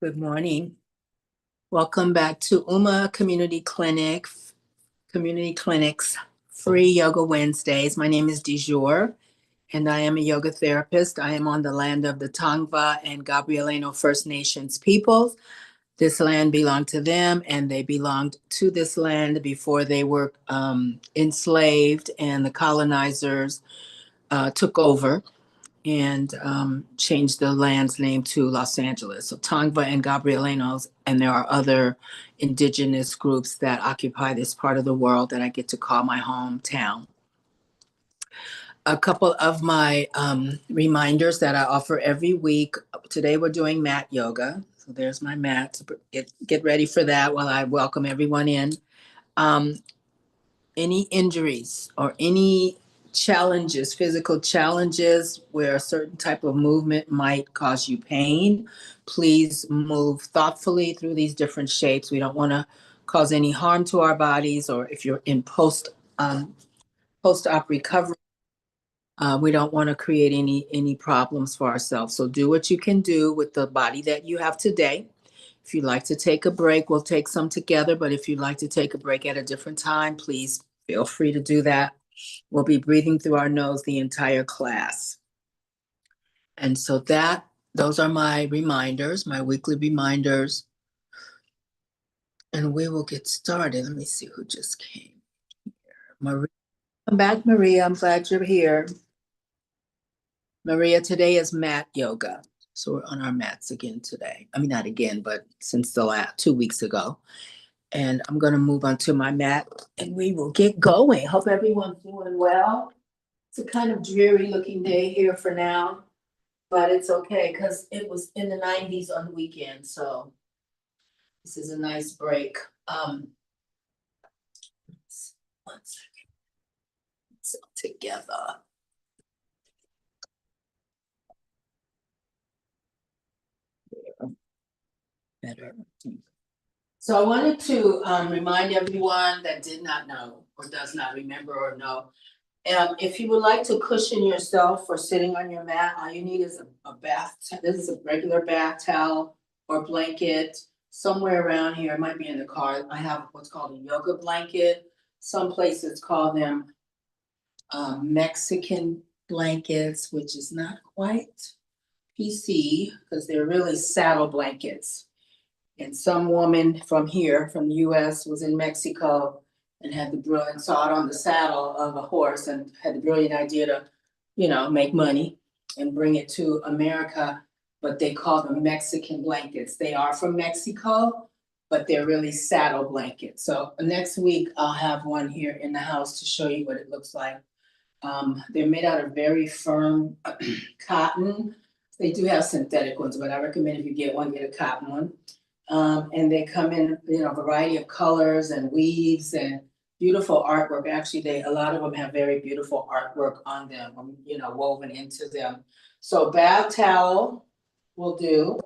Good morning. Welcome back to UMA Community Clinic's free yoga Wednesdays. My name is Dijur, and I am a yoga therapist. I am on the land of the Tongva and Gabrielino First Nations peoples. This land belonged to them, and they belonged to this land before they were enslaved, and the colonizers took over and changed the land's name to Los Angeles. So Tongva and Gabrielinos, and there are other indigenous groups that occupy this part of the world that I get to call my hometown. A couple of my reminders that I offer every week. Today we're doing mat yoga. So there's my mat. Get ready for that while I welcome everyone in. Um, any injuries or any challenges, physical challenges where a certain type of movement might cause you pain, please move thoughtfully through these different shapes. We don't want to cause any harm to our bodies, or if you're in post-op recovery, we don't want to create any problems for ourselves. So do what you can do with the body that you have today. If you'd like to take a break, we'll take some together. But if you'd like to take a break at a different time, please feel free to do that. We'll be breathing through our nose the entire class. And so those are my reminders, my weekly reminders. And we will get started. Let me see who just came here. Maria, come back, Maria. I'm glad you're here. Maria, today is mat yoga. So we're on our mats again today. I mean, not again, but since the last 2 weeks ago. And I'm going to move on to my mat and we will get going. Hope everyone's doing well. It's a kind of dreary looking day here for now, but it's okay because it was in the 90s on the weekend. So this is a nice break. One second. It's all together. Better. So I wanted to remind everyone that did not know or does not remember or know. If you would like to cushion yourself for sitting on your mat, all you need is a bath. This is a regular bath towel or blanket somewhere around here. It might be in the car. I have what's called a yoga blanket. Some places call them Mexican blankets, which is not quite PC because they're really saddle blankets. And some woman from here, from the US, was in Mexico and had the brilliant, saw it on the saddle of a horse and had the brilliant idea to, make money and bring it to America. But they call them Mexican blankets. They are from Mexico, but they're really saddle blankets. So next week I'll have one here in the house to show you what it looks like. They're made out of very firm cotton. They do have synthetic ones, but I recommend if you get one, get a cotton one. And they come in, a variety of colors and weaves and beautiful artwork. Actually, a lot of them have very beautiful artwork on them, woven into them. So bath towel will do.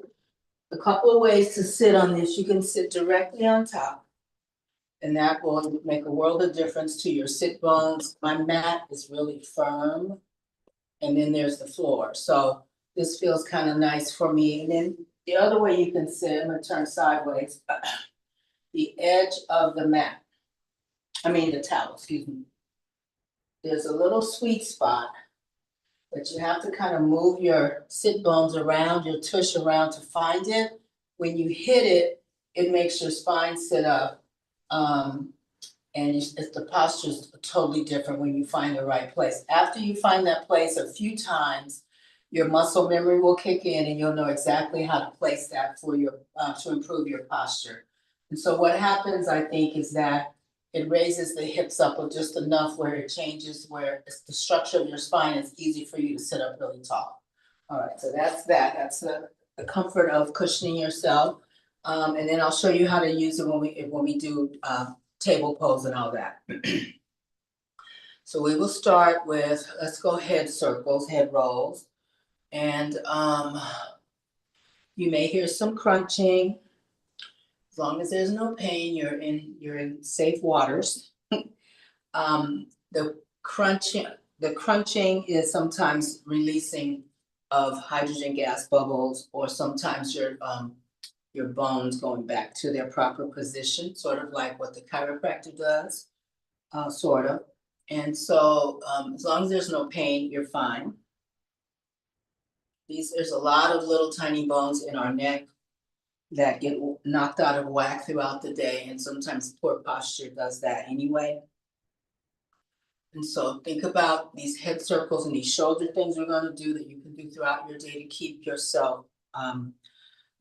A couple of ways to sit on this. You can sit directly on top, and that will make a world of difference to your sit bones. My mat is really firm, and then there's the floor. So this feels kind of nice for me. And then the other way you can sit, I'm gonna turn sideways, the edge of the the towel, excuse me. There's a little sweet spot that you have to kind of move your sit bones around, your tush around to find it. When you hit it, it makes your spine sit up. And the posture is totally different when you find the right place. After you find that place a few times, your muscle memory will kick in and you'll know exactly how to place that for your to improve your posture. And so what happens, I think, is that it raises the hips up just enough where it changes, where it's the structure of your spine. It's easy for you to sit up really tall. All right, so that's that. That's the comfort of cushioning yourself. And then I'll show you how to use it when we do table pose and all that. So we will start with, let's go head circles, head rolls. And you may hear some crunching. As long as there's no pain, you're in safe waters. The crunching is sometimes releasing of hydrogen gas bubbles, or sometimes you're your bones going back to their proper position, sort of like what the chiropractor does, sort of. And so, as long as there's no pain, you're fine. There's a lot of little tiny bones in our neck that get knocked out of whack throughout the day, and sometimes poor posture does that anyway. And so think about these head circles and these shoulder things we're gonna do that you can do throughout your day to keep yourself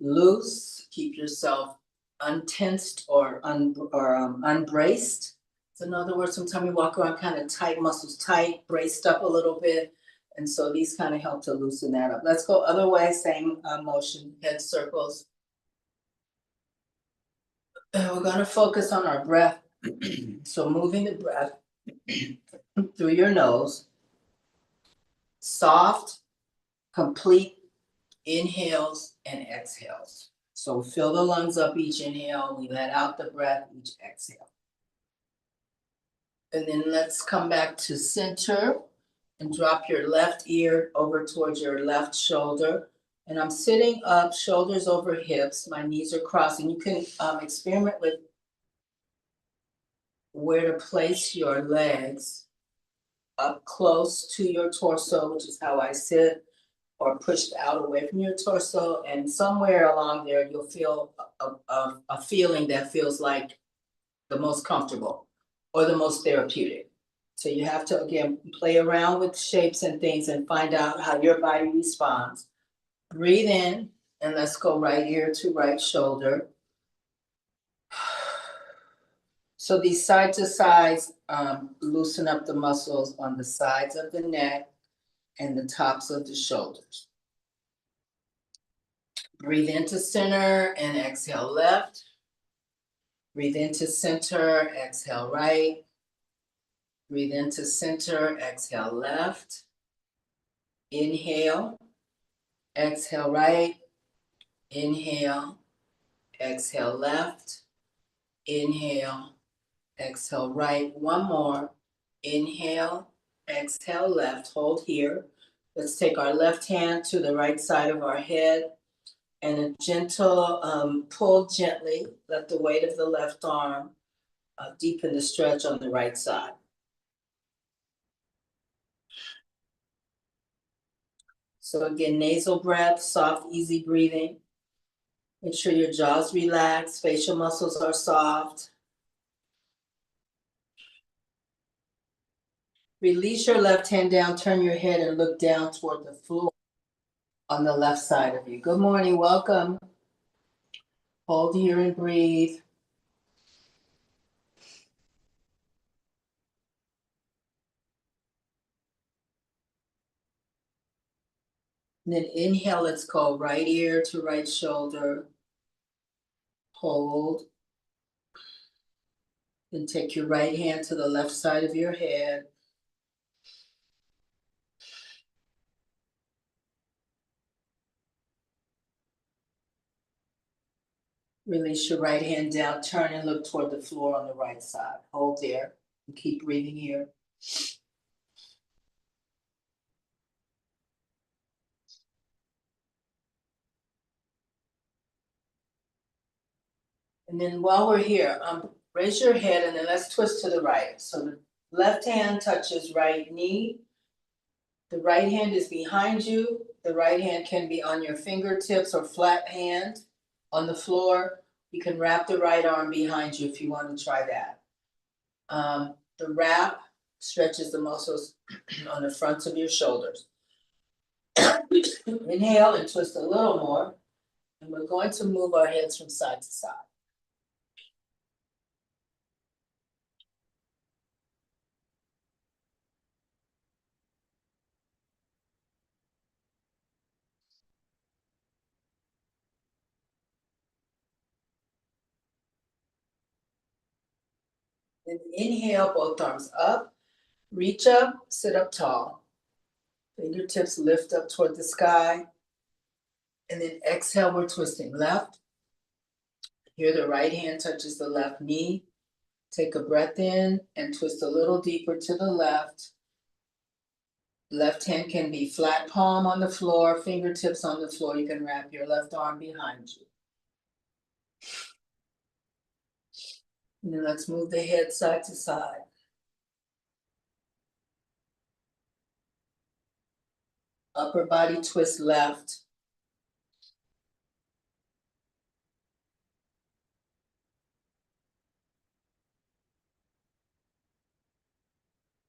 loose, keep yourself untensed or unbraced. So in other words, sometimes we walk around kind of tight, muscles tight, braced up a little bit. And so these kind of help to loosen that up. Let's go other way, same motion, head circles. And we're gonna focus on our breath. So moving the breath through your nose, soft, complete inhales and exhales. So fill the lungs up each inhale, we let out the breath each exhale. And then let's come back to center and drop your left ear over towards your left shoulder. And I'm sitting up, shoulders over hips, my knees are crossing. You can experiment with where to place your legs up close to your torso, which is how I sit, or pushed out away from your torso. And somewhere along there, you'll feel a feeling that feels like the most comfortable or the most therapeutic. So you have to, again, play around with shapes and things and find out how your body responds. Breathe in, and let's go right ear to right shoulder. So these side to sides loosen up the muscles on the sides of the neck and the tops of the shoulders. Breathe into center and exhale left. Breathe into center, exhale right. Breathe into center, exhale left. Inhale, exhale right. Inhale, exhale left. Inhale, exhale right. One more. Inhale, exhale left. Hold here. Let's take our left hand to the right side of our head and a gentle pull gently. Let the weight of the left arm deepen the stretch on the right side. So again, nasal breath, soft, easy breathing. Make sure your jaw's relaxed, facial muscles are soft. Release your left hand down, turn your head and look down toward the floor on the left side of you. Good morning, welcome. Hold here and breathe. And then inhale, let's go right ear to right shoulder. Hold. Then take your right hand to the left side of your head. Release your right hand down, turn and look toward the floor on the right side. Hold there and keep breathing here. And then while we're here, raise your head and then let's twist to the right. So the left hand touches right knee. The right hand is behind you. The right hand can be on your fingertips or flat hand on the floor. You can wrap the right arm behind you if you want to try that. The wrap stretches the muscles on the fronts of your shoulders. Inhale and twist a little more. And we're going to move our heads from side to side. Then inhale, both arms up. Reach up, sit up tall. Fingertips lift up toward the sky. And then exhale, we're twisting left. Here the right hand touches the left knee. Take a breath in and twist a little deeper to the left. Left hand can be flat palm on the floor, fingertips on the floor. You can wrap your left arm behind you. And then let's move the head side to side. Upper body twist left.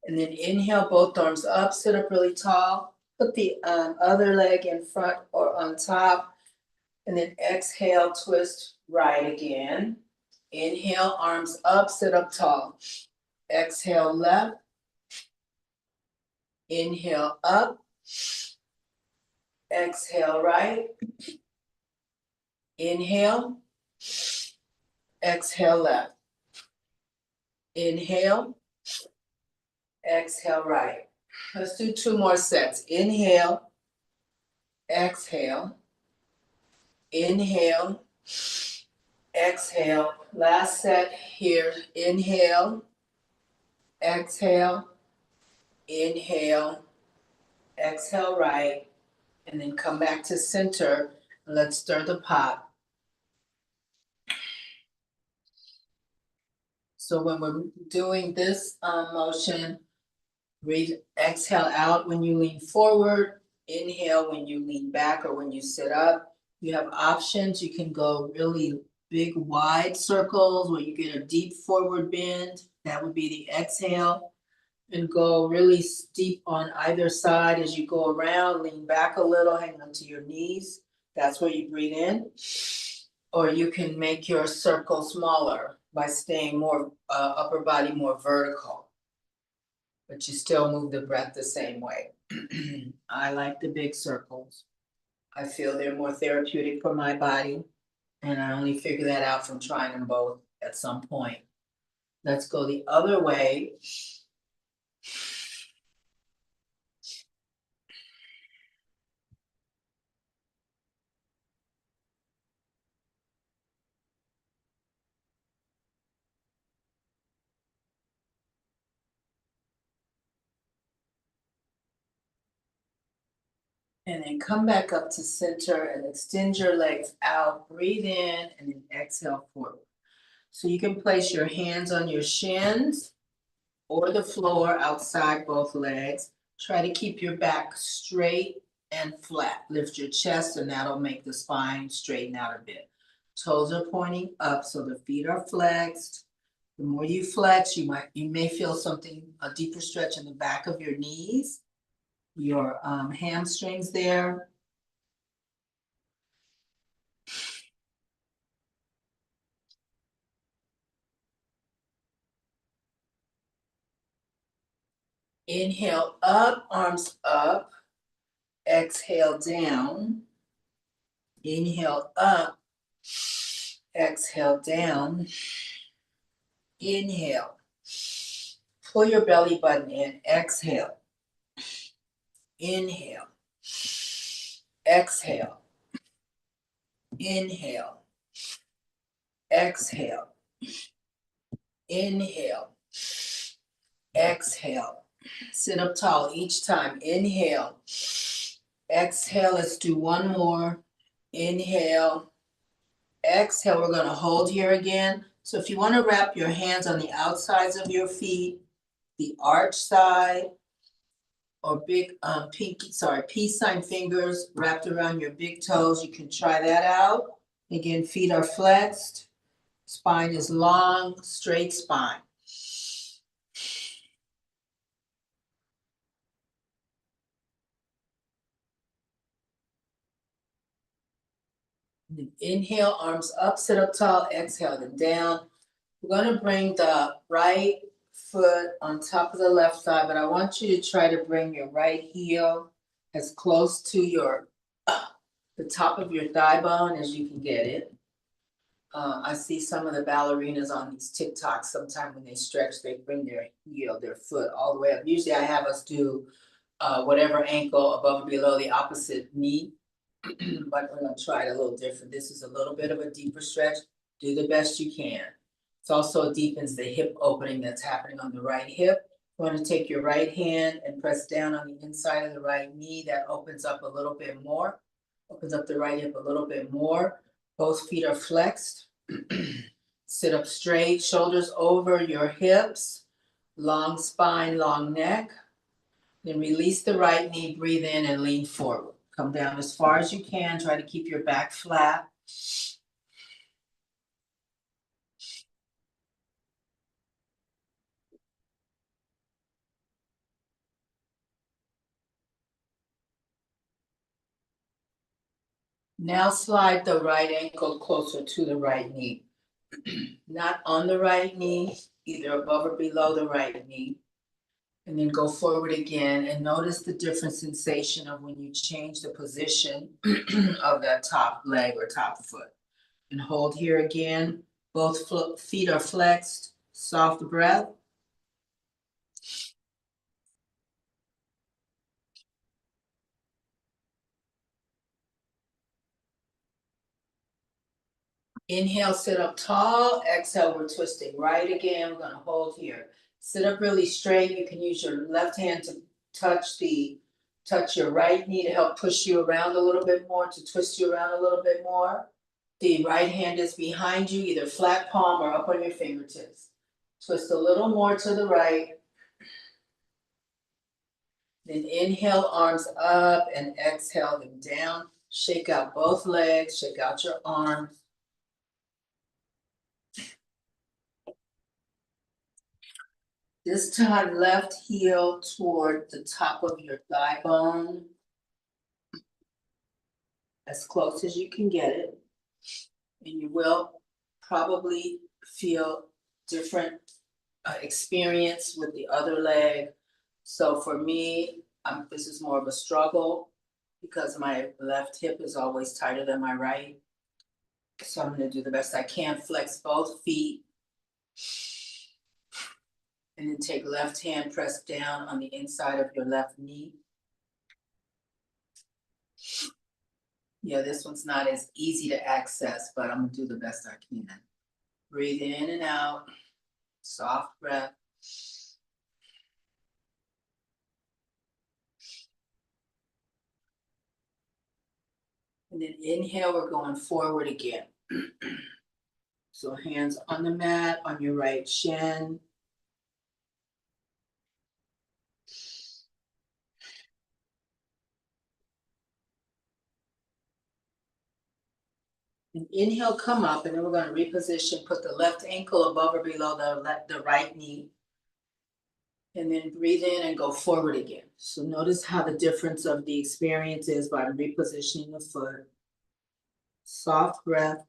And then inhale, both arms up, sit up really tall. Put the other leg in front or on top. And then exhale, twist right again. Inhale, arms up, sit up tall. Exhale, left. Inhale, up. Exhale, right. Inhale. Exhale, left. Inhale. Exhale, right. Let's do 2 more sets. Inhale. Exhale. Inhale. Exhale. Last set here. Inhale. Exhale. Inhale. Exhale, right. And then come back to center. Let's stir the pot. So when we're doing this motion, exhale out when you lean forward, inhale when you lean back or when you sit up. You have options. You can go really big, wide circles where you get a deep forward bend. That would be the exhale. And go really steep on either side as you go around, lean back a little, hang onto your knees. That's where you breathe in. Or you can make your circle smaller by staying more upper body more vertical. But you still move the breath the same way. I like the big circles. I feel they're more therapeutic for my body. And I only figured that out from trying them both at some point. Let's go the other way. And then come back up to center and extend your legs out. Breathe in and then exhale forward. So you can place your hands on your shins or the floor outside both legs. Try to keep your back straight and flat. Lift your chest and that'll make the spine straighten out a bit. Toes are pointing up so the feet are flexed. The more you flex, you may feel something, a deeper stretch in the back of your knees, your hamstrings there. Inhale up, arms up. Exhale down. Inhale up. Exhale down. Inhale. Pull your belly button in. Exhale. Inhale. Exhale. Inhale. Exhale. Inhale. Exhale. Sit up tall each time. Inhale. Exhale. Let's do one more. Inhale. Exhale. We're going to hold here again. So if you want to wrap your hands on the outsides of your feet, the arch side, or big peace sign fingers wrapped around your big toes, you can try that out. Again, feet are flexed. Spine is long, straight spine. Inhale, arms up, sit up tall. Exhale, then down. We're going to bring the right foot on top of the left side, but I want you to try to bring your right heel as close to the top of your thigh bone as you can get it. I see some of the ballerinas on these TikToks, sometimes when they stretch, they bring their heel, their foot all the way up. Usually I have us do whatever ankle above or below the opposite knee, but we're gonna try it a little different. This is a little bit of a deeper stretch. Do the best you can. It also deepens the hip opening that's happening on the right hip. You want to take your right hand and press down on the inside of the right knee. That opens up a little bit more. Opens up the right hip a little bit more. Both feet are flexed. Sit up straight, shoulders over your hips, long spine, long neck. Then release the right knee, breathe in and lean forward. Come down as far as you can, try to keep your back flat. Now slide the right ankle closer to the right knee. Not on the right knee, either above or below the right knee. And then go forward again and notice the different sensation of when you change the position of that top leg or top foot. And hold here again. Both feet are flexed. Soft breath. Inhale, sit up tall. Exhale, we're twisting right again. We're going to hold here. Sit up really straight. You can use your left hand to touch your right knee to help push you around a little bit more, to twist you around a little bit more. The right hand is behind you, either flat palm or up on your fingertips. Twist a little more to the right. Then inhale, arms up, and exhale them down. Shake out both legs, shake out your arms. This time, left heel toward the top of your thigh bone, as close as you can get it. And you will probably feel different experience with the other leg. So for me, this is more of a struggle because my left hip is always tighter than my right. So I'm going to do the best I can. Flex both feet. And then take left hand, press down on the inside of your left knee. Yeah, this one's not as easy to access, but I'm going to do the best I can. Breathe in and out. Soft breath. And then inhale, we're going forward again. So hands on the mat, on your right shin. And inhale, come up, and then we're going to reposition, put the left ankle above or below the right knee. And then breathe in and go forward again. So notice how the difference of the experience is by repositioning the foot. Soft breath.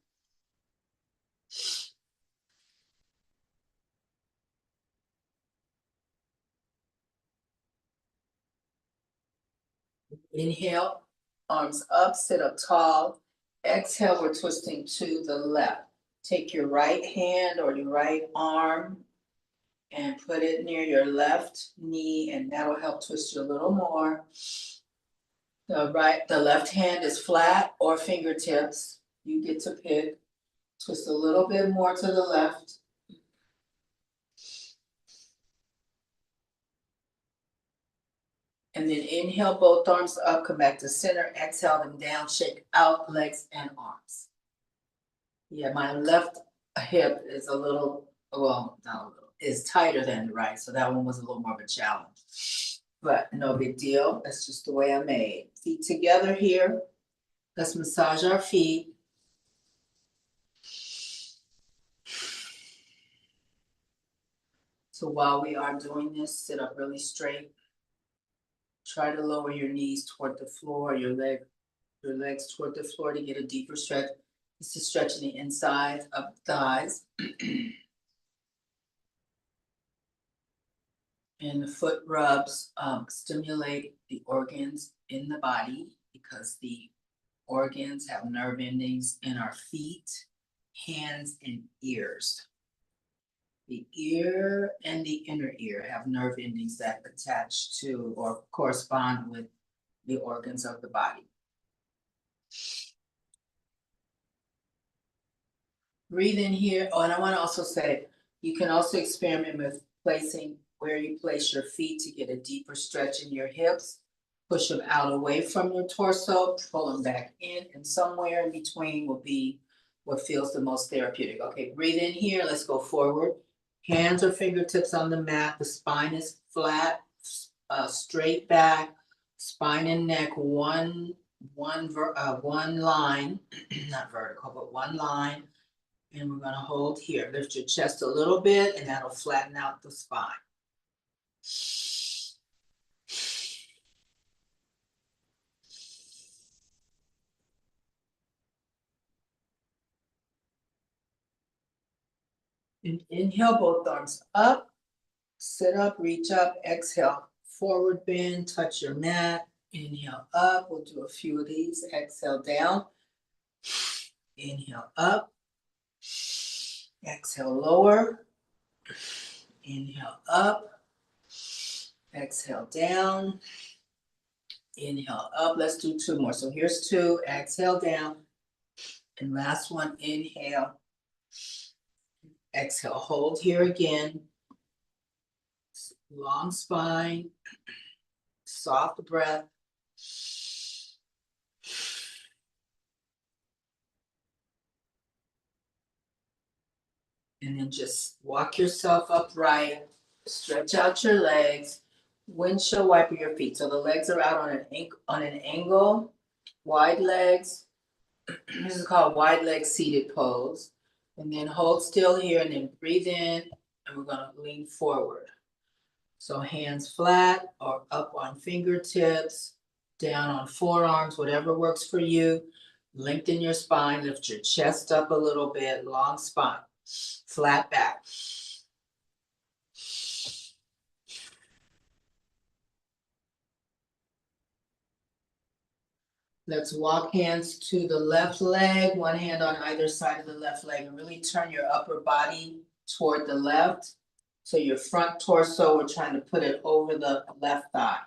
Inhale, arms up, sit up tall. Exhale, we're twisting to the left. Take your right hand or your right arm and put it near your left knee, and that'll help twist you a little more. The left hand is flat or fingertips. You get to pick. Twist a little bit more to the left. And then inhale, both arms up, come back to center. Exhale them down, shake out legs and arms. Yeah, my left hip is a little, well, not a little, is tighter than the right. So that one was a little more of a challenge. But no big deal. That's just the way I'm made. Feet together here. Let's massage our feet. So while we are doing this, sit up really straight. Try to lower your knees toward the floor, your legs toward the floor to get a deeper stretch. This is stretching the inside of the thighs. And the foot rubs stimulate the organs in the body because the organs have nerve endings in our feet, hands, and ears. The ear and the inner ear have nerve endings that attach to or correspond with the organs of the body. Breathe in here. Oh, and I want to also say, you can also experiment with placing where you place your feet to get a deeper stretch in your hips. Push them out away from your torso, pull them back in, and somewhere in between will be what feels the most therapeutic. Okay, breathe in here, let's go forward. Hands or fingertips on the mat, the spine is flat, straight back, spine and neck, one line, not vertical, but one line. And we're gonna hold here. Lift your chest a little bit and that'll flatten out the spine. And inhale, both arms up, sit up, reach up, exhale, forward bend, touch your mat. Inhale up, we'll do a few of these. Exhale down, inhale up, exhale lower, inhale up, exhale down, inhale up. Let's do two more. So here's two, exhale down, and last one, inhale, exhale, hold here again. Long spine, soft breath. And then just walk yourself upright, stretch out your legs, windshield wiper your feet. So the legs are out on an angle, wide legs. This is called wide leg seated pose. And then hold still here and then breathe in, and we're gonna lean forward. So hands flat or up on fingertips, down on forearms, whatever works for you. Lengthen your spine, lift your chest up a little bit, long spine, flat back. Let's walk hands to the left leg, one hand on either side of the left leg, and really turn your upper body toward the left. So your front torso, we're trying to put it over the left thigh.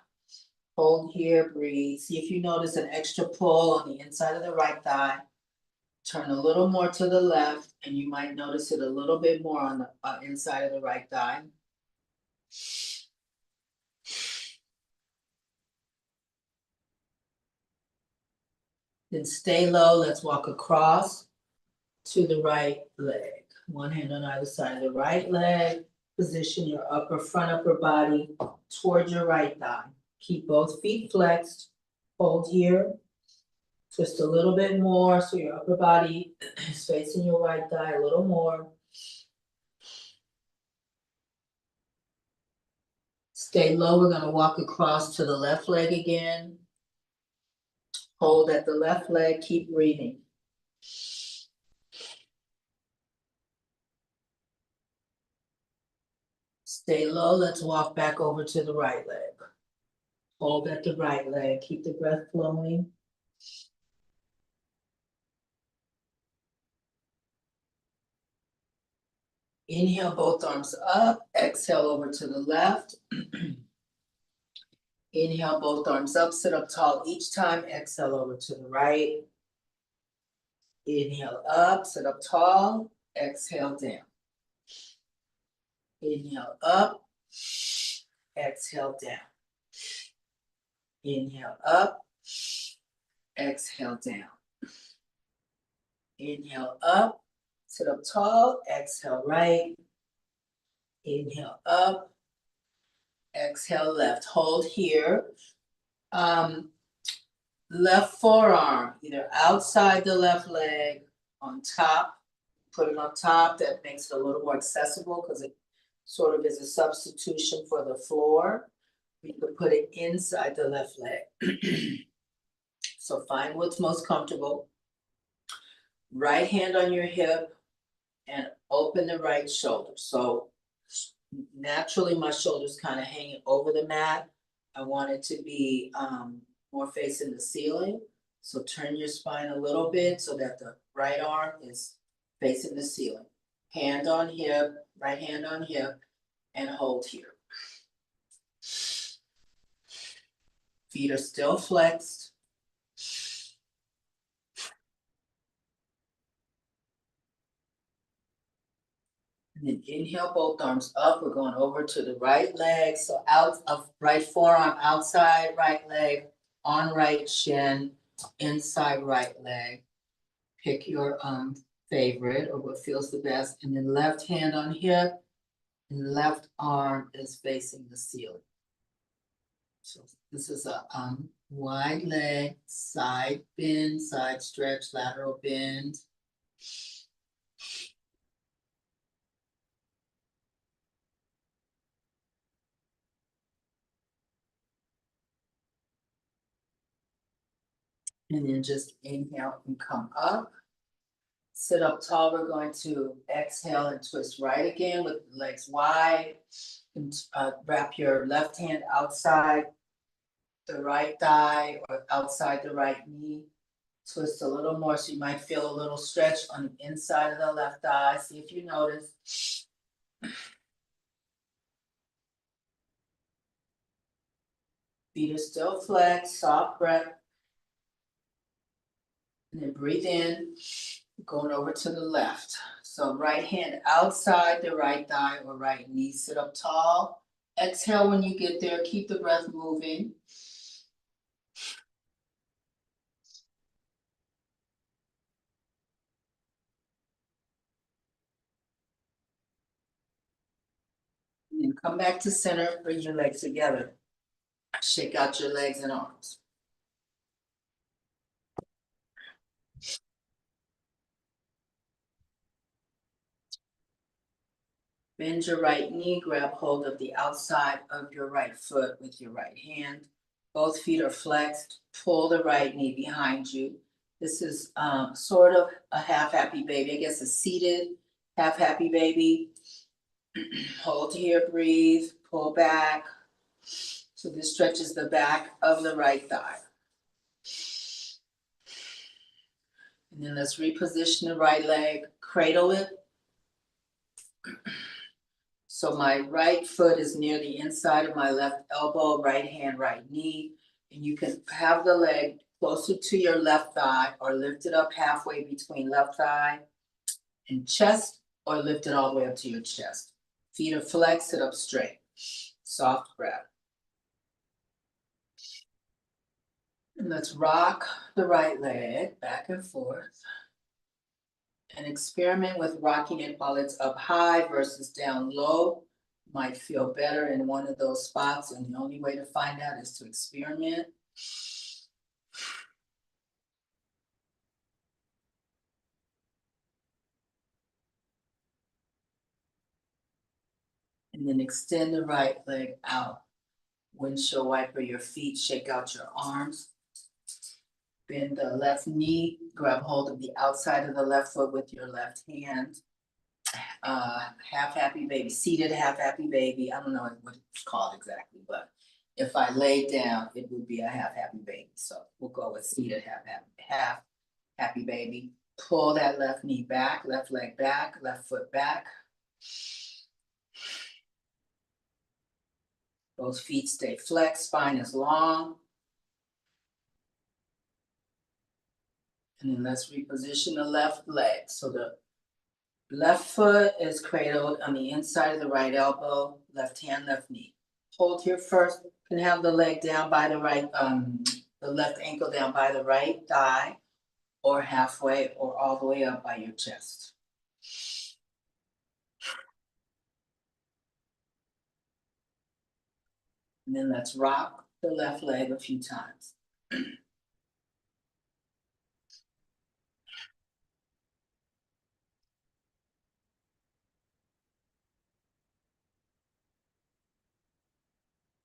Hold here, breathe. See if you notice an extra pull on the inside of the right thigh. Turn a little more to the left, and you might notice it a little bit more on the inside of the right thigh. Then stay low. Let's walk across to the right leg. One hand on either side of the right leg. Position your front upper body towards your right thigh. Keep both feet flexed. Hold here. Twist a little bit more so your upper body is facing your right thigh a little more. Stay low. We're going to walk across to the left leg again. Hold at the left leg. Keep breathing. Stay low. Let's walk back over to the right leg. Hold at the right leg. Keep the breath flowing. Inhale, both arms up. Exhale over to the left. Inhale, both arms up. Sit up tall each time. Exhale over to the right. Inhale up. Sit up tall. Exhale down. Inhale up. Exhale down. Inhale up. Exhale down. Inhale up. Sit up tall. Exhale right. Inhale up. Exhale left. Hold here. Left forearm, either outside the left leg, on top. Put it on top. That makes it a little more accessible because it sort of is a substitution for the floor. You could put it inside the left leg. So find what's most comfortable. Right hand on your hip and open the right shoulder. So naturally my shoulders kind of hanging over the mat. I want it to be more facing the ceiling. So turn your spine a little bit so that the right arm is facing the ceiling. Hand on hip, right hand on hip, and hold here. Feet are still flexed. And then inhale, both arms up. We're going over to the right leg. So out of right forearm, outside right leg, on right shin, inside right leg. Pick your favorite or what feels the best. And then left hand on hip and left arm is facing the ceiling. So this is a wide leg, side bend, side stretch, lateral bend. And then just inhale and come up. Sit up tall. We're going to exhale and twist right again with the legs wide. And wrap your left hand outside the right thigh or outside the right knee. Twist a little more so you might feel a little stretch on the inside of the left thigh. See if you notice. Feet are still flexed, soft breath. And then breathe in, going over to the left. So right hand outside the right thigh or right knee. Sit up tall. Exhale when you get there. Keep the breath moving. And then come back to center. Bring your legs together. Shake out your legs and arms. Bend your right knee, grab hold of the outside of your right foot with your right hand. Both feet are flexed. Pull the right knee behind you. This is sort of a half happy baby. I guess a seated half happy baby. Hold here, breathe, pull back. So this stretches the back of the right thigh. And then let's reposition the right leg, cradle it. So my right foot is near the inside of my left elbow, right hand, right knee. And you can have the leg closer to your left thigh or lift it up halfway between left thigh and chest, or lift it all the way up to your chest. Feet are flexed, sit up straight. Soft breath. And let's rock the right leg back and forth. And experiment with rocking it while it's up high versus down low. Might feel better in one of those spots, and the only way to find out is to experiment. And then extend the right leg out. Windshield wiper your feet, shake out your arms. Bend the left knee, grab hold of the outside of the left foot with your left hand. Half happy baby, seated half happy baby. I don't know what it's called exactly, but if I lay down, it would be a half happy baby. So we'll go with seated half happy baby. Pull that left knee back, left leg back, left foot back. Both feet stay flexed, spine is long. And then let's reposition the left leg. So the left foot is cradled on the inside of the right elbow, left hand, left knee. Hold here first. You can have the leg down by the right, the left ankle down by the right thigh, or halfway, or all the way up by your chest. And then let's rock the left leg a few times.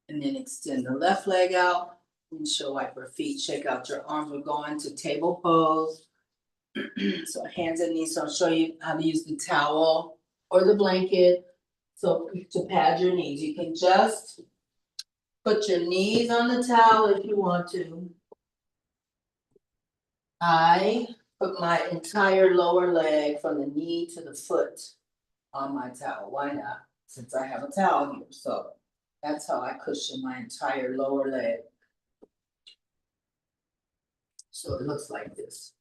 And then extend the left leg out. Windshield wiper feet, shake out your arms. We're going to table pose. So hands and knees. So I'll show you how to use the towel or the blanket. So to pad your knees, you can just put your knees on the towel if you want to. I put my entire lower leg from the knee to the foot on my towel. Why not? Since I have a towel here. So that's how I cushion my entire lower leg. So it looks like this.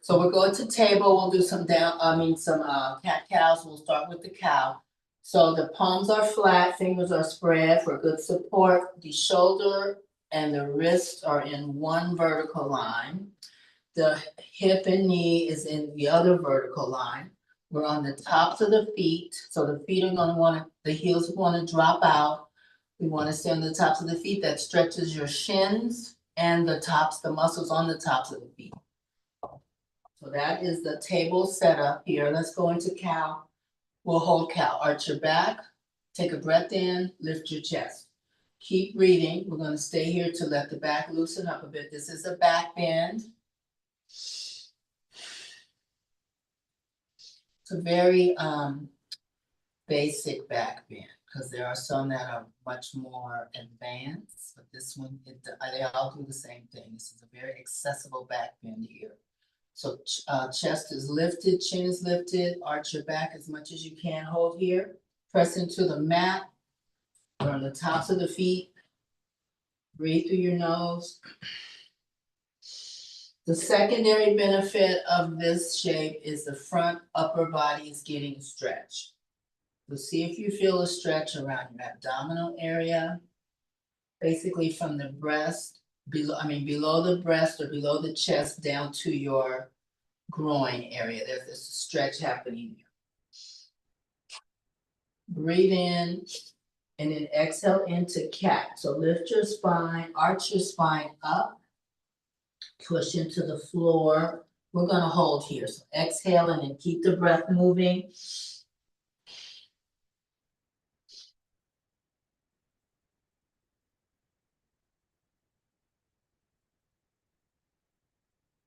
So we're going to table. We'll do some cat-cows. We'll start with the cow. So the palms are flat, fingers are spread for good support. The shoulder and the wrist are in one vertical line. The hip and knee is in the other vertical line. We're on the tops of the feet, so the feet are gonna wanna, the heels wanna drop out. We wanna stay on the tops of the feet. That stretches your shins and the tops, the muscles on the tops of the feet. So that is the table setup here. Let's go into cow. We'll hold cow. Arch your back, take a breath in, lift your chest. Keep breathing. We're gonna stay here to let the back loosen up a bit. This is a back bend. It's a very basic back bend, because there are some that are much more advanced, but this one, they all do the same thing. This is a very accessible back bend here. So chest is lifted, chin is lifted, arch your back as much as you can, hold here, press into the mat, or on the tops of the feet, breathe through your nose. The secondary benefit of this shape is the front upper body is getting stretched. So see if you feel a stretch around your abdominal area, basically from the breast, below the breast or below the chest down to your groin area. There's this stretch happening here. Breathe in and then exhale into cat. So lift your spine, arch your spine up, push into the floor. We're gonna hold here. So exhale and then keep the breath moving.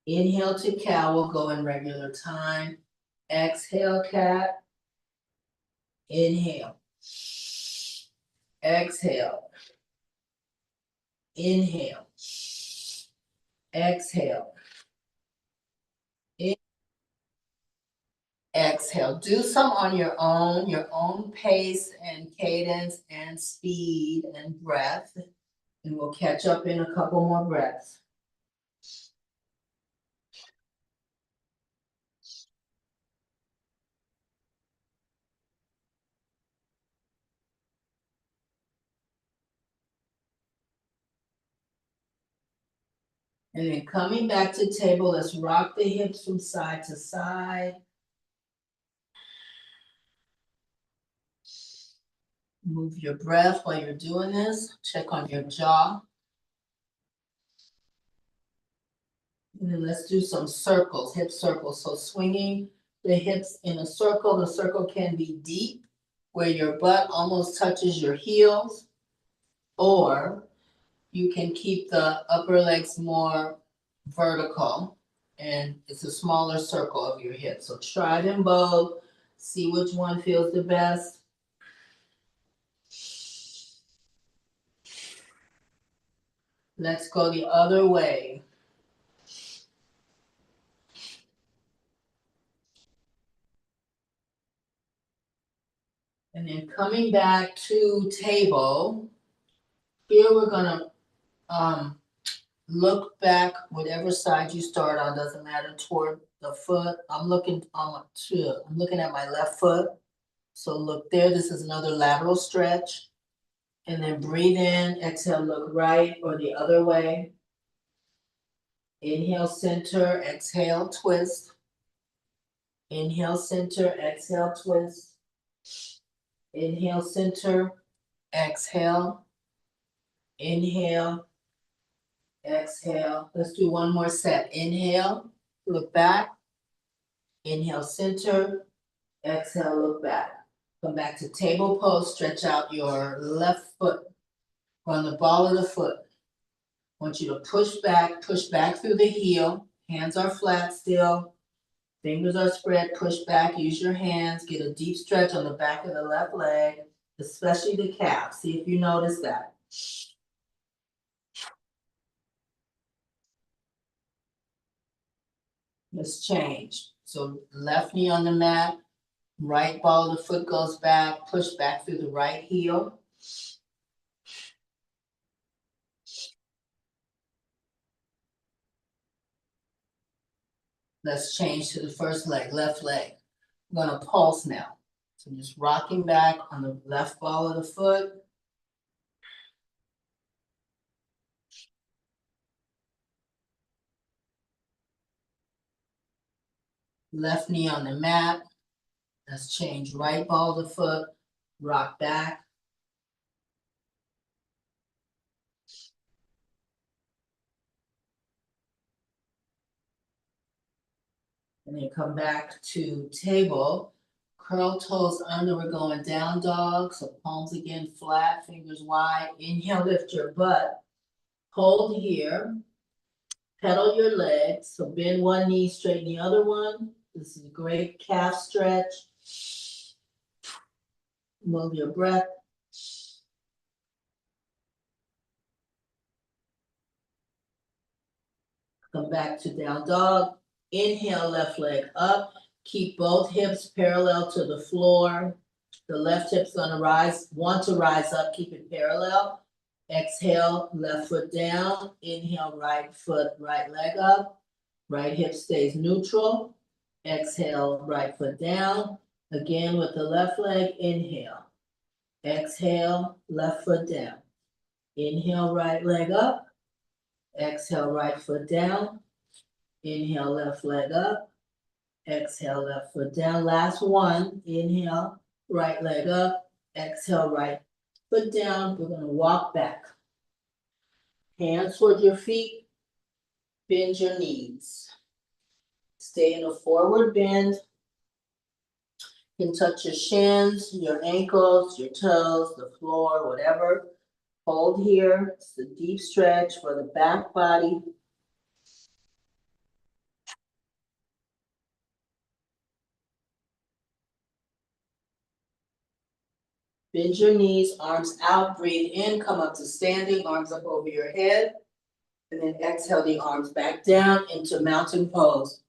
Inhale to cow, we'll go in regular time. Exhale, cat. Inhale. Exhale. Inhale. Exhale. Exhale. Do some on your own pace and cadence and speed and breath. And we'll catch up in a couple more breaths. And then coming back to table, let's rock the hips from side to side. Move your breath while you're doing this. Check on your jaw. And then let's do some circles, hip circles. So swinging the hips in a circle. The circle can be deep, where your butt almost touches your heels, or you can keep the upper legs more vertical, and it's a smaller circle of your hips. So try them both, see which one feels the best. Let's go the other way. And then coming back to table, here we're gonna look back, whatever side you start on, doesn't matter, toward the foot. I'm looking at my left foot. So look there, this is another lateral stretch. And then breathe in, exhale, look right or the other way. Inhale, center, exhale, twist. Inhale, center, exhale, twist. Inhale, center, exhale. Inhale, exhale. Let's do one more set. Inhale, look back. Inhale, center, exhale, look back. Come back to table pose, stretch out your left foot on the ball of the foot. I want you to push back through the heel. Hands are flat still. Fingers are spread, push back, use your hands, get a deep stretch on the back of the left leg, especially the calf. See if you notice that. Let's change. So left knee on the mat, right ball of the foot goes back, push back through the right heel. Let's change to the first leg, left leg. I'm gonna pulse now. So just rocking back on the left ball of the foot. Left knee on the mat. Let's change right ball of the foot, rock back. And then come back to table. Curl toes under, we're going down dog. So palms again flat, fingers wide. Inhale, lift your butt. Hold here. Pedal your legs. So bend one knee, straighten the other one. This is a great calf stretch. Move your breath. Come back to down dog. Inhale, left leg up. Keep both hips parallel to the floor. The left hip's gonna want to rise up, keep it parallel. Exhale, left foot down. Inhale, right foot, right leg up. Right hip stays neutral. Exhale, right foot down. Again with the left leg, inhale. Exhale, left foot down. Inhale, right leg up. Exhale, right foot down. Inhale, left leg up. Exhale, left foot down. Last one. Inhale, right leg up. Exhale, right foot down. We're gonna walk back. Hands toward your feet. Bend your knees. Stay in a forward bend. You can touch your shins, your ankles, your toes, the floor, whatever. Hold here. It's a deep stretch for the back body. Bend your knees, arms out, breathe in, come up to standing, arms up over your head. And then exhale the arms back down into mountain pose.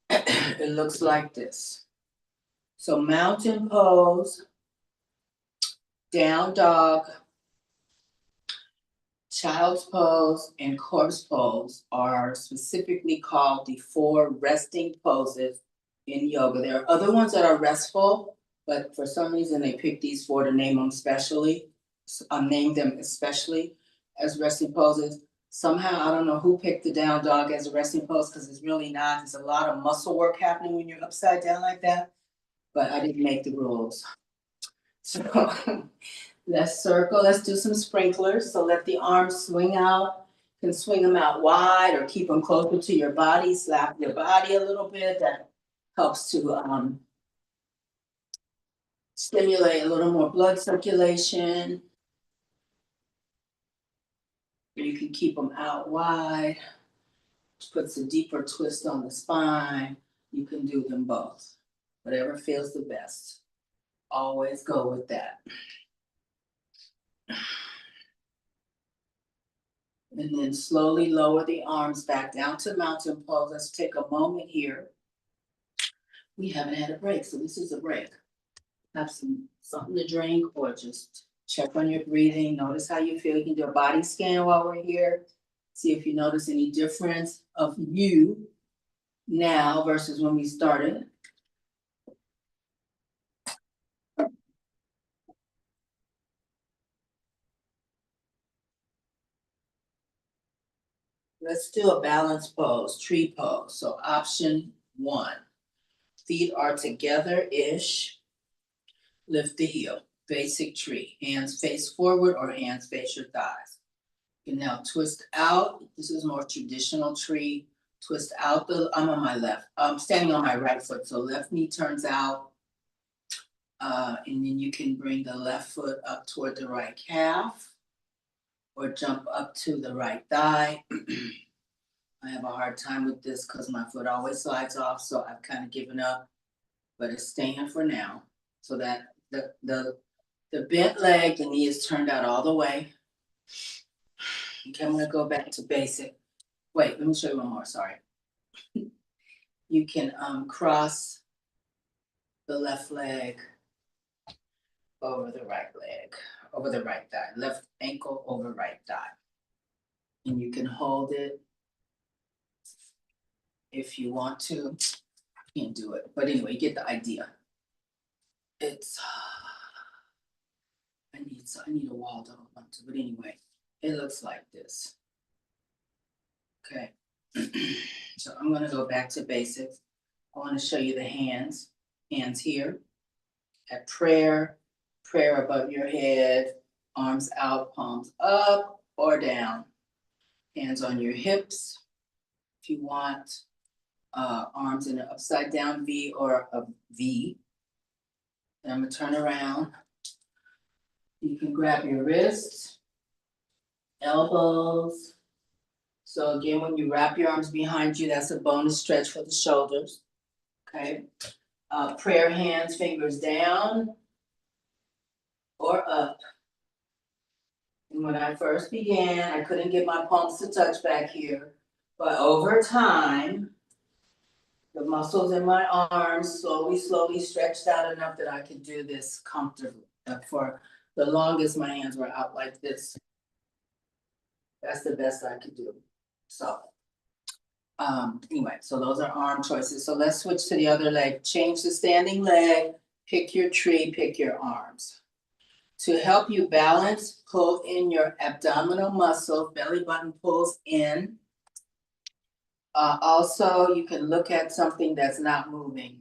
It looks like this. So mountain pose, down dog, child's pose, and corpse pose are specifically called the 4 resting poses in yoga. There are other ones that are restful, but for some reason they picked these 4 to name them especially, name them especially as resting poses. Somehow, I don't know who picked the down dog as a resting pose because it's really not. There's a lot of muscle work happening when you're upside down like that, but I didn't make the rules. So let's circle, let's do some sprinklers. So let the arms swing out. You can swing them out wide or keep them closer to your body, slap your body a little bit. That helps to stimulate a little more blood circulation. You can keep them out wide, which puts a deeper twist on the spine. You can do them both, whatever feels the best. Always go with that. And then slowly lower the arms back down to mountain pose. Let's take a moment here. We haven't had a break, so this is a break. Have something to drink or just check on your breathing. Notice how you feel. You can do a body scan while we're here. See if you notice any difference of you now versus when we started. Let's do a balance pose, tree pose. So option 1, feet are together-ish. Lift the heel, basic tree. Hands face forward or hands face your thighs. You can now twist out. This is more traditional tree. Twist out I'm on my left. I'm standing on my right foot. So left knee turns out. And then you can bring the left foot up toward the right calf or jump up to the right thigh. I have a hard time with this because my foot always slides off. So I've kind of given up, but it's staying for now. So that the bent leg, the knee is turned out all the way. Okay, I'm gonna go back to basic. Wait, let me show you one more, sorry. You can cross the left leg over the right leg, over the right thigh, left ankle over right thigh. And you can hold it if you want to. You can't do it, but anyway, you get the idea. It's, I need a wall to hold on to, but anyway, it looks like this. Okay, so I'm gonna go back to basics. I want to show you the hands. Hands here. At prayer, prayer above your head, arms out, palms up or down. Hands on your hips. If you want, arms in an upside down V or a V. And I'm gonna turn around. You can grab your wrists, elbows. So again, when you wrap your arms behind you, that's a bonus stretch for the shoulders. Okay. Prayer hands, fingers down or up. And when I first began, I couldn't get my palms to touch back here. But over time, the muscles in my arms slowly stretched out enough that I could do this comfortably. For the longest, my hands were out like this. That's the best I could do. So, anyway, so those are arm choices. So let's switch to the other leg. Change the standing leg, pick your tree, pick your arms. To help you balance, pull in your abdominal muscle, belly button pulls in. Also, you can look at something that's not moving,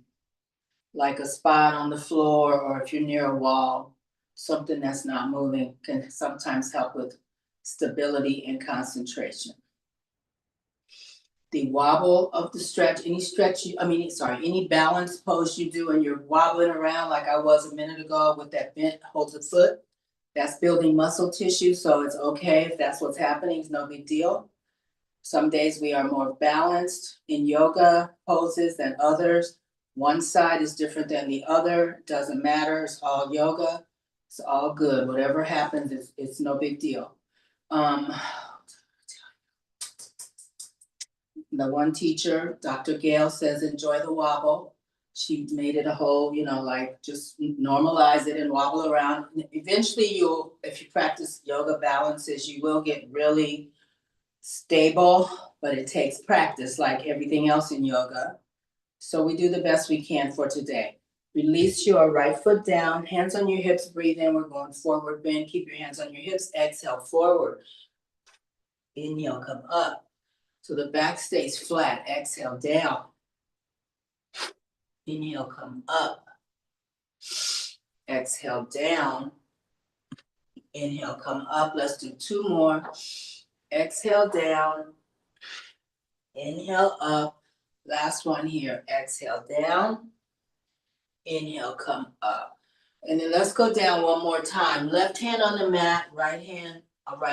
like a spot on the floor, or if you're near a wall, something that's not moving can sometimes help with stability and concentration. The wobble of the stretch, any balance pose you do and you're wobbling around like I was a minute ago with that bent hold of foot, that's building muscle tissue, so it's okay if that's what's happening, it's no big deal. Some days we are more balanced in yoga poses than others. One side is different than the other, doesn't matter, it's all yoga, it's all good. Whatever happens, it's no big deal. The one teacher, Dr. Gail, says enjoy the wobble. She made it a whole, like just normalize it and wobble around. Eventually if you practice yoga balances, you will get really stable, but it takes practice like everything else in yoga. So we do the best we can for today. Release your right foot down, hands on your hips, breathe in. We're going forward bend. Keep your hands on your hips, exhale forward. Inhale, come up. So the back stays flat, exhale down. Inhale, come up. Exhale down. Inhale, come up. Let's do two more. Exhale down. Inhale up. Last one here. Exhale down. Inhale, come up. And then let's go down one more time. Left hand on the mat, right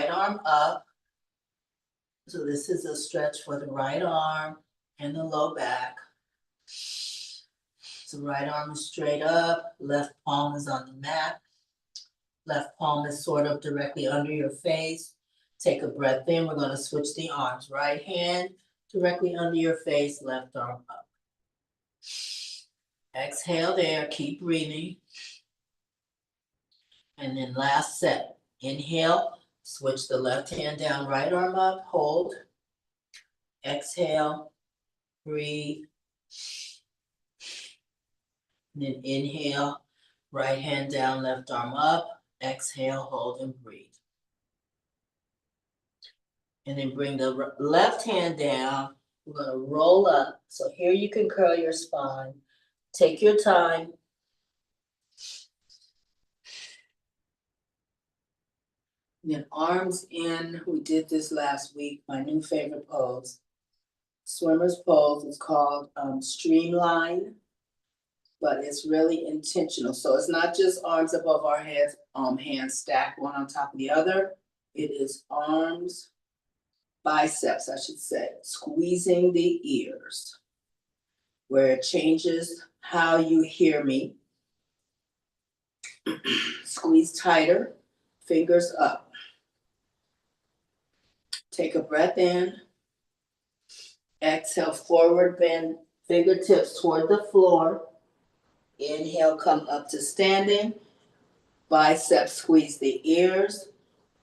arm up. So this is a stretch for the right arm and the low back. So right arm is straight up, left palm is on the mat. Left palm is sort of directly under your face. Take a breath in. We're going to switch the arms. Right hand directly under your face, left arm up. Exhale there, keep breathing. And then last set. Inhale, switch the left hand down, right arm up, hold. Exhale, breathe. And then inhale, right hand down, left arm up. Exhale, hold and breathe. And then bring the left hand down. We're going to roll up. So here you can curl your spine. Take your time. And then arms in. We did this last week. My new favorite pose. Swimmer's pose is called streamline, but it's really intentional. So it's not just arms above our heads, hands stacked one on top of the other. It is arms, biceps, I should say, squeezing the ears, where it changes how you hear me. Squeeze tighter, fingers up. Take a breath in. Exhale, forward bend, fingertips toward the floor. Inhale, come up to standing. Biceps squeeze the ears.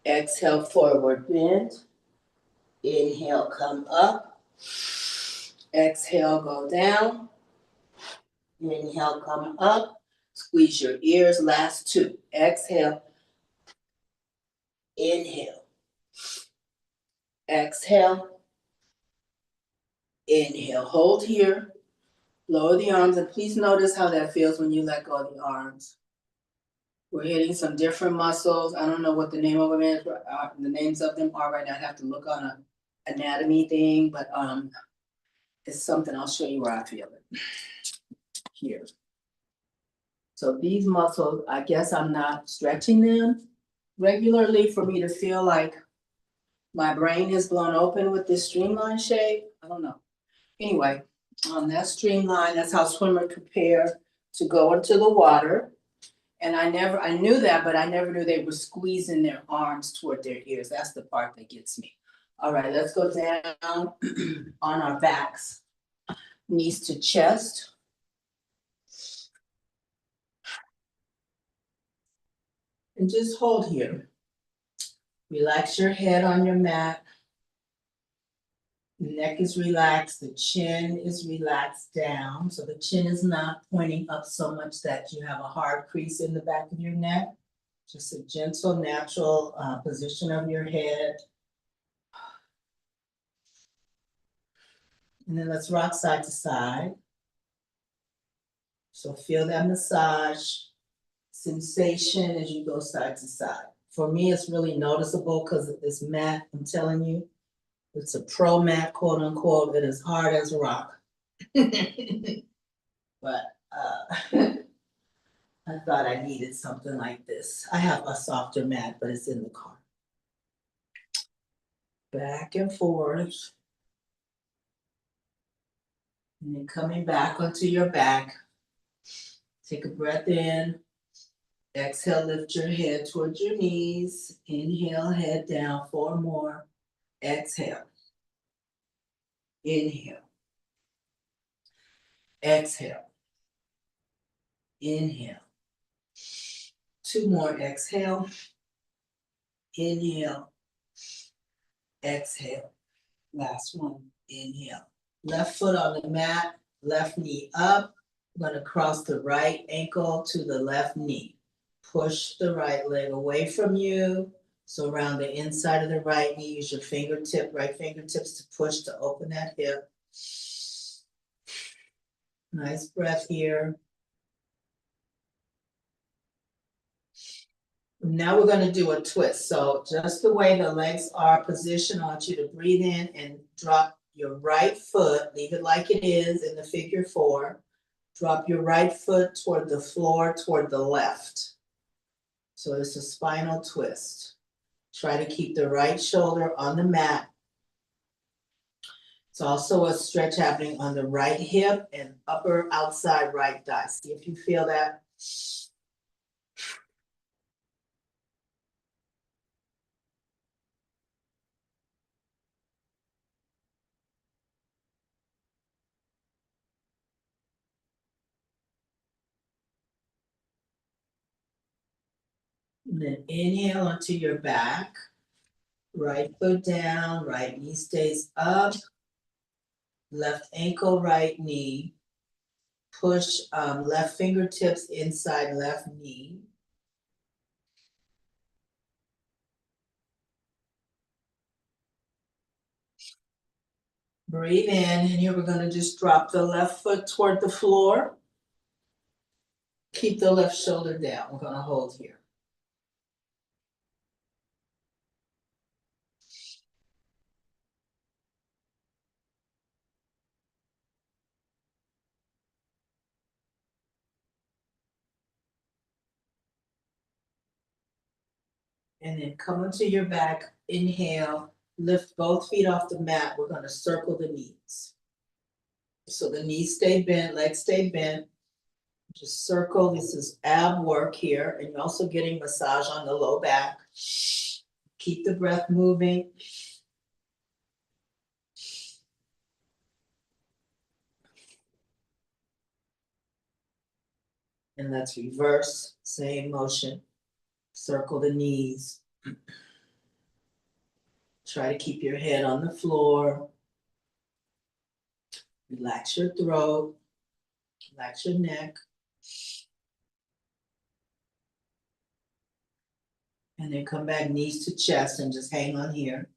Exhale, forward bend. Inhale, come up. Exhale, go down. Inhale, come up. Squeeze your ears. Last two. Exhale. Inhale. Exhale. Inhale. Hold here. Lower the arms, and please notice how that feels when you let go of the arms. We're hitting some different muscles. I don't know what the name of them is, the names of them are right now. I have to look on a anatomy thing, but it's something. I'll show you where I feel it. Here. So these muscles, I guess I'm not stretching them regularly for me to feel like my brain is blown open with this streamline shape. I don't know. Anyway, that streamline, that's how swimmers prepare to go into the water. And I knew that, but I never knew they were squeezing their arms toward their ears. That's the part that gets me. All right, let's go down on our backs, knees to chest. And just hold here. Relax your head on your mat. The neck is relaxed, the chin is relaxed down. So the chin is not pointing up so much that you have a hard crease in the back of your neck. Just a gentle, natural position of your head. And then let's rock side to side. So feel that massage sensation as you go side to side. For me, it's really noticeable because of this mat, I'm telling you. It's a pro mat, quote unquote. It is hard as a rock. But I thought I needed something like this. I have a softer mat, but it's in the car. Back and forth. And then coming back onto your back. Take a breath in. Exhale, lift your head towards your knees. Inhale, head down, 4 more. Exhale. Inhale. Exhale. Inhale. 2 more. Exhale. Inhale. Exhale. Last one. Inhale. Left foot on the mat, left knee up. I'm going to cross the right ankle to the left knee. Push the right leg away from you. So around the inside of the right knee, use your right fingertips to push to open that hip. Nice breath here. Now we're going to do a twist. So just the way the legs are positioned, I want you to breathe in and drop your right foot. Leave it like it is in the figure 4. Drop your right foot toward the floor, toward the left. So it's a spinal twist. Try to keep the right shoulder on the mat. It's also a stretch happening on the right hip and upper outside right thigh. See if you feel that. And then inhale onto your back. Right foot down, right knee stays up. Left ankle, right knee. Push left fingertips inside left knee. Breathe in, and here we're going to just drop the left foot toward the floor. Keep the left shoulder down. We're going to hold here. And then come onto your back, inhale, lift both feet off the mat. We're going to circle the knees. So the knees stay bent, legs stay bent. Just circle. This is ab work here. And you're also getting massage on the low back. Keep the breath moving. And let's reverse, same motion. Circle the knees. Try to keep your head on the floor. Relax your throat. Relax your neck. And then come back knees to chest and just hang on here.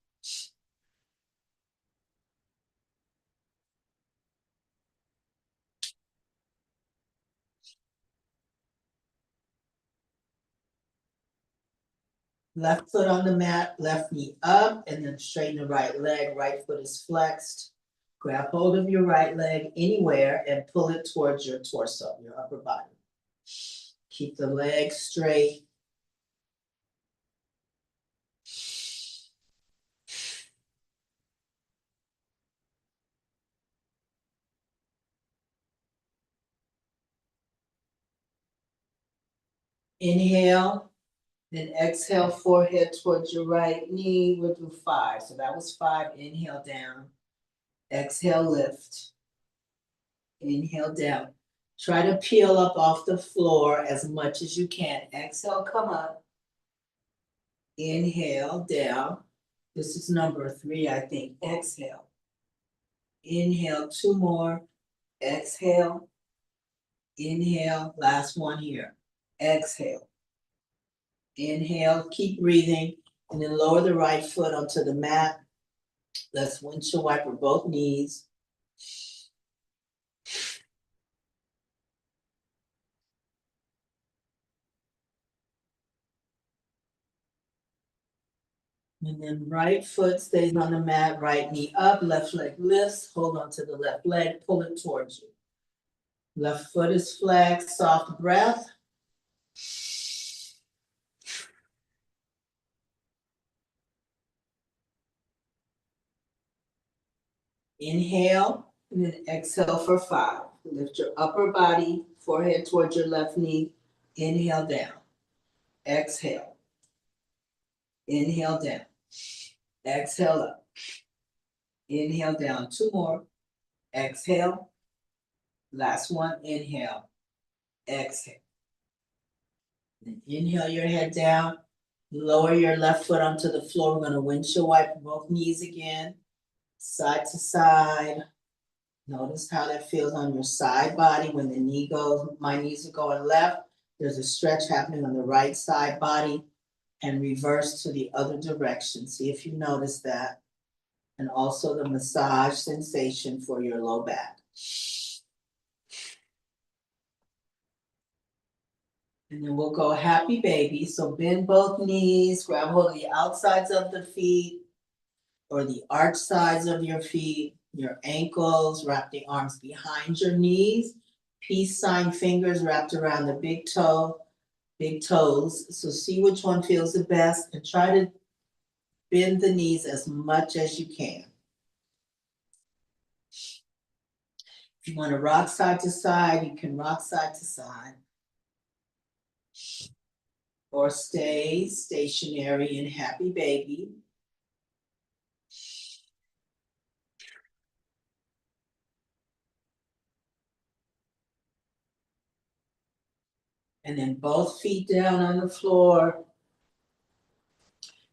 Left foot on the mat, left knee up, and then straighten the right leg. Right foot is flexed. Grab hold of your right leg anywhere and pull it towards your torso, your upper body. Keep the leg straight. Inhale, then exhale, forehead towards your right knee. We'll do 5. So that was 5. Inhale down. Exhale, lift. Inhale down. Try to peel up off the floor as much as you can. Exhale, come up. Inhale down. This is number 3, I think. Exhale. Inhale, 2 more. Exhale. Inhale. Last one here. Exhale. Inhale, keep breathing, and then lower the right foot onto the mat. Let's windshield wiper both knees. And then right foot stays on the mat, right knee up, left leg lifts, hold on to the left leg, pull it towards you. Left foot is flexed, soft breath. Inhale, and then exhale for 5. Lift your upper body, forehead towards your left knee. Inhale down. Exhale. Inhale down. Exhale up. Inhale down. 2 more. Exhale. Last one. Inhale. Exhale. Then inhale your head down. Lower your left foot onto the floor. We're going to windshield wipe both knees again. Side to side. Notice how that feels on your side body when the knee goes. My knees are going left. There's a stretch happening on the right side body, and reverse to the other direction. See if you notice that. And also the massage sensation for your low back. And then we'll go happy baby. So bend both knees, grab hold of the outsides of the feet or the arch sides of your feet, your ankles, wrap the arms behind your knees. Peace sign fingers wrapped around the big toe, big toes. So see which one feels the best and try to bend the knees as much as you can. If you want to rock side to side, you can rock side to side. Or stay stationary in happy baby. And then both feet down on the floor.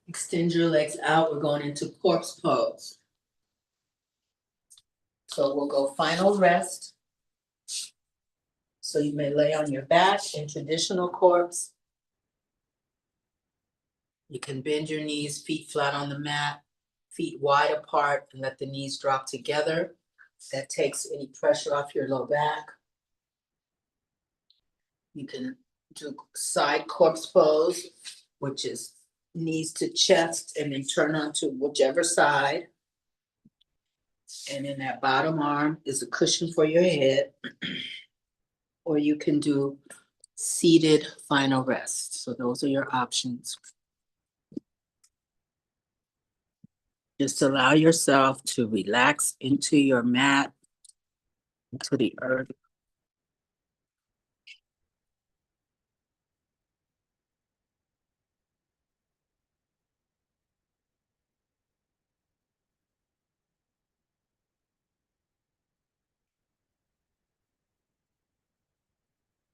Extend your legs out. We're going into corpse pose. So we'll go final rest. So you may lay on your back in traditional corpse. You can bend your knees, feet flat on the mat, feet wide apart, and let the knees drop together. That takes any pressure off your low back. You can do side corpse pose, which is knees to chest and then turn onto whichever side. And in that bottom arm is a cushion for your head. Or you can do seated final rest. So those are your options. Just allow yourself to relax into your mat, into the earth.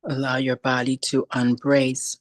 Allow your body to embrace.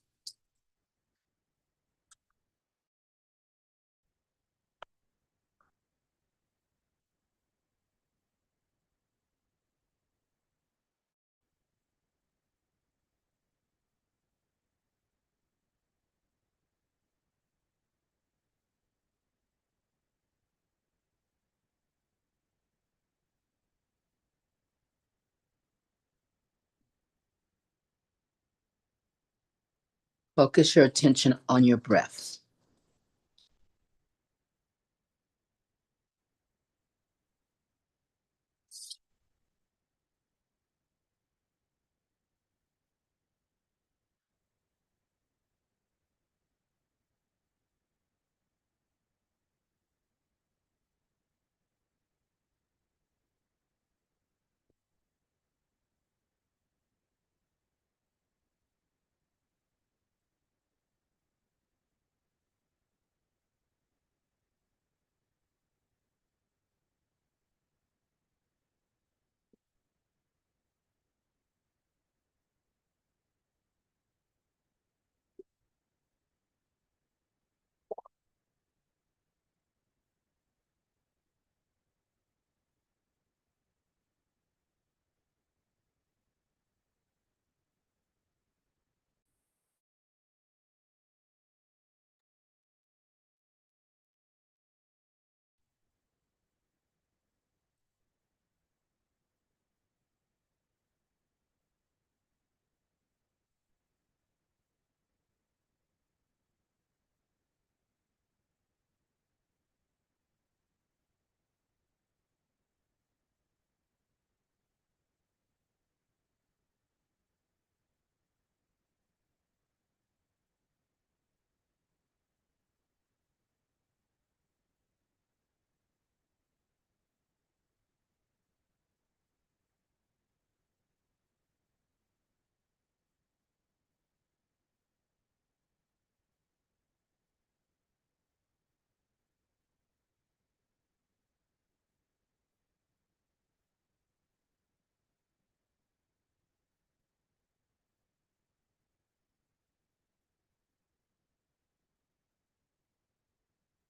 Focus your attention on your breath.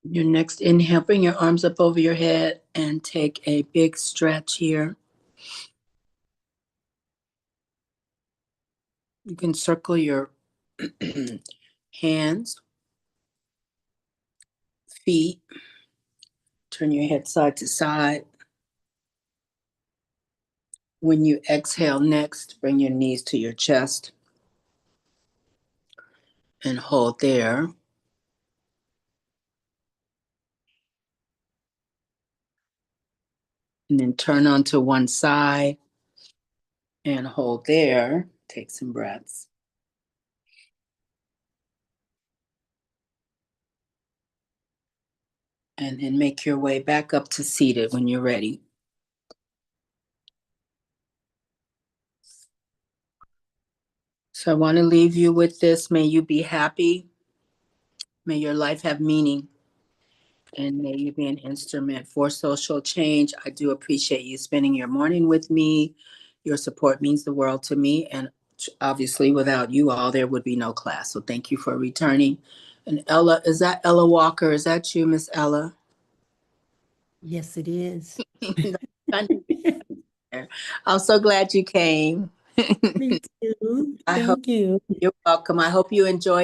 Your next inhale, bring your arms up over your head and take a big stretch here. You can circle your hands, feet, turn your head side to side. When you exhale next, bring your knees to your chest and hold there. And then turn onto one side and hold there. Take some breaths. And then make your way back up to seated when you're ready. So I want to leave you with this. May you be happy. May your life have meaning. And may you be an instrument for social change. I do appreciate you spending your morning with me. Your support means the world to me. And obviously, without you all, there would be no class. So thank you for returning. And Ella, is that Ella Walker? Is that you, Miss Ella? Yes, it is. I'm so glad you came. Me too. I hope Thank you. you're welcome. I hope you enjoy